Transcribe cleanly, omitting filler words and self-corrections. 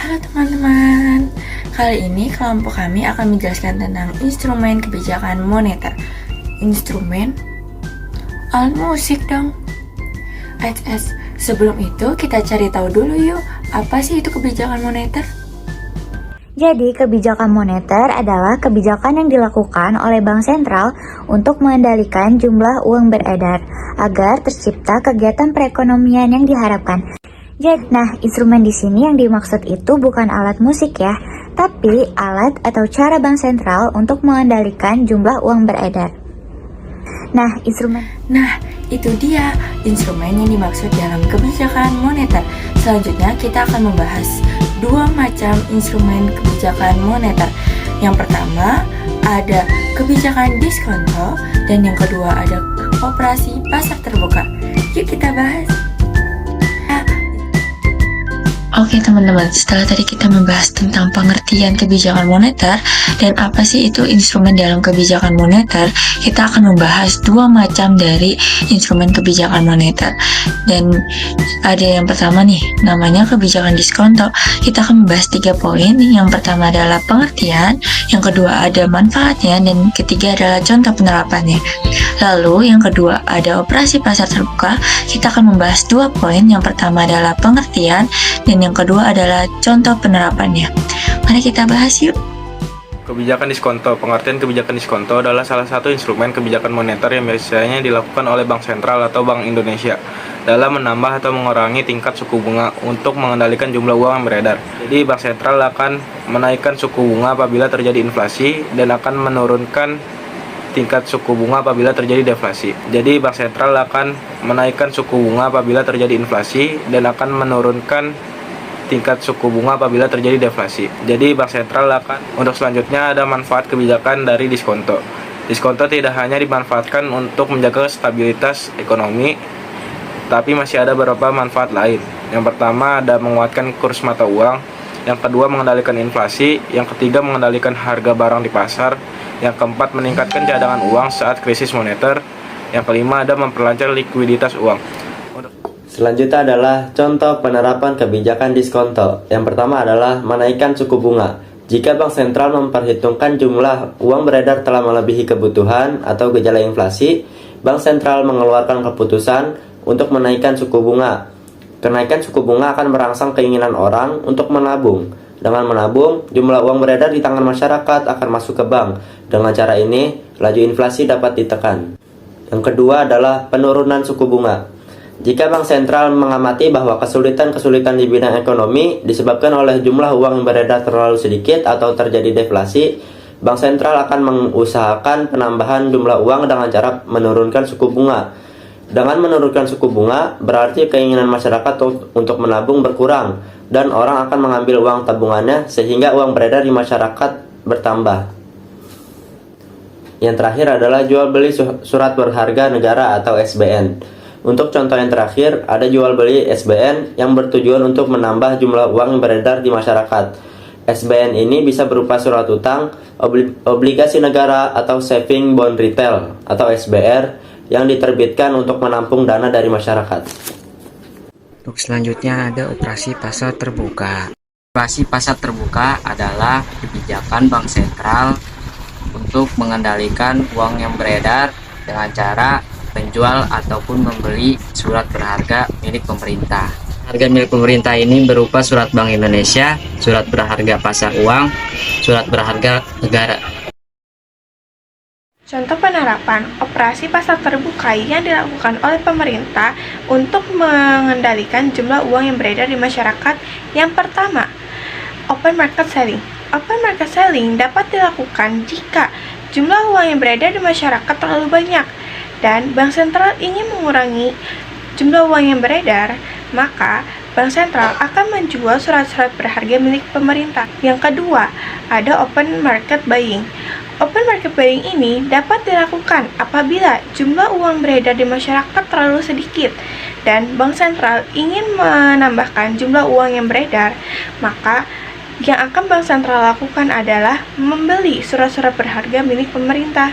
Halo teman-teman, kali ini kelompok kami akan menjelaskan tentang instrumen kebijakan moneter. Instrumen? Alat musik dong. Sebelum itu kita cari tahu dulu yuk, apa sih itu kebijakan moneter? Jadi, kebijakan moneter adalah kebijakan yang dilakukan oleh bank sentral untuk mengendalikan jumlah uang beredar agar tercipta kegiatan perekonomian yang diharapkan. Nah, instrumen di sini yang dimaksud itu bukan alat musik ya, tapi alat atau cara bank sentral untuk mengendalikan jumlah uang beredar. Nah, itu dia instrumen yang dimaksud dalam kebijakan moneter. Selanjutnya kita akan membahas dua macam instrumen kebijakan moneter. Yang pertama ada kebijakan diskonto dan yang kedua ada operasi pasar terbuka. Yuk kita bahas. Oke teman-teman, setelah tadi kita membahas tentang pengertian kebijakan moneter dan apa sih itu instrumen dalam kebijakan moneter, kita akan membahas dua macam dari instrumen kebijakan moneter. Dan ada yang pertama nih, namanya kebijakan diskonto. Kita akan membahas 3 poin. Yang pertama adalah pengertian, yang kedua ada manfaatnya, dan ketiga adalah contoh penerapannya. Lalu yang kedua ada operasi pasar terbuka. Kita akan membahas 2 poin. Yang pertama adalah pengertian dan yang kedua adalah contoh penerapannya. Mari kita bahas yuk. Kebijakan diskonto. Pengertian kebijakan diskonto adalah salah satu instrumen kebijakan moneter yang biasanya dilakukan oleh Bank Sentral atau Bank Indonesia dalam menambah atau mengurangi tingkat suku bunga untuk mengendalikan jumlah uang yang beredar. Jadi Bank Sentral akan menaikkan suku bunga apabila terjadi inflasi dan akan menurunkan tingkat suku bunga apabila terjadi deflasi. Jadi Bank Sentral akan menaikkan suku bunga apabila terjadi inflasi dan akan menurunkan tingkat suku bunga apabila terjadi deflasi. Jadi Bank Sentral untuk selanjutnya ada manfaat kebijakan dari diskonto. Diskonto tidak hanya dimanfaatkan untuk menjaga stabilitas ekonomi, tapi masih ada beberapa manfaat lain. Yang pertama ada menguatkan kurs mata uang, yang kedua mengendalikan inflasi, yang ketiga mengendalikan harga barang di pasar, yang keempat meningkatkan cadangan uang saat krisis moneter, yang kelima ada memperlancar likuiditas uang. Selanjutnya adalah contoh penerapan kebijakan diskonto. Yang pertama adalah menaikkan suku bunga. Jika Bank Sentral memperhitungkan jumlah uang beredar telah melebihi kebutuhan atau gejala inflasi, Bank Sentral mengeluarkan keputusan untuk menaikkan suku bunga. Kenaikan suku bunga akan merangsang keinginan orang untuk menabung. Dengan menabung, jumlah uang beredar di tangan masyarakat akan masuk ke bank. Dengan cara ini, laju inflasi dapat ditekan. Yang kedua adalah penurunan suku bunga. Jika Bank Sentral mengamati bahwa kesulitan-kesulitan di bidang ekonomi disebabkan oleh jumlah uang yang beredar terlalu sedikit atau terjadi deflasi, Bank Sentral akan mengusahakan penambahan jumlah uang dengan cara menurunkan suku bunga. Dengan menurunkan suku bunga, berarti keinginan masyarakat untuk menabung berkurang, dan orang akan mengambil uang tabungannya sehingga uang beredar di masyarakat bertambah. Yang terakhir adalah jual beli surat berharga negara atau SBN. Untuk contoh yang terakhir, ada jual beli SBN yang bertujuan untuk menambah jumlah uang yang beredar di masyarakat. SBN ini bisa berupa surat utang, obligasi negara, atau saving bond retail atau SBR yang diterbitkan untuk menampung dana dari masyarakat. Untuk selanjutnya ada operasi pasar terbuka. Operasi pasar terbuka adalah kebijakan Bank Sentral untuk mengendalikan uang yang beredar dengan cara penjual ataupun membeli surat berharga milik pemerintah. Harga milik pemerintah ini berupa surat Bank Indonesia, surat berharga pasar uang, surat berharga negara. Contoh penerapan operasi pasar terbuka yang dilakukan oleh pemerintah untuk mengendalikan jumlah uang yang beredar di masyarakat. Yang pertama, open market selling. Open market selling dapat dilakukan jika jumlah uang yang beredar di masyarakat terlalu banyak dan Bank Sentral ingin mengurangi jumlah uang yang beredar, maka Bank Sentral akan menjual surat-surat berharga milik pemerintah. Yang kedua, ada open market buying. Open market buying ini dapat dilakukan apabila jumlah uang beredar di masyarakat terlalu sedikit dan Bank Sentral ingin menambahkan jumlah uang yang beredar, maka yang akan Bank Sentral lakukan adalah membeli surat-surat berharga milik pemerintah.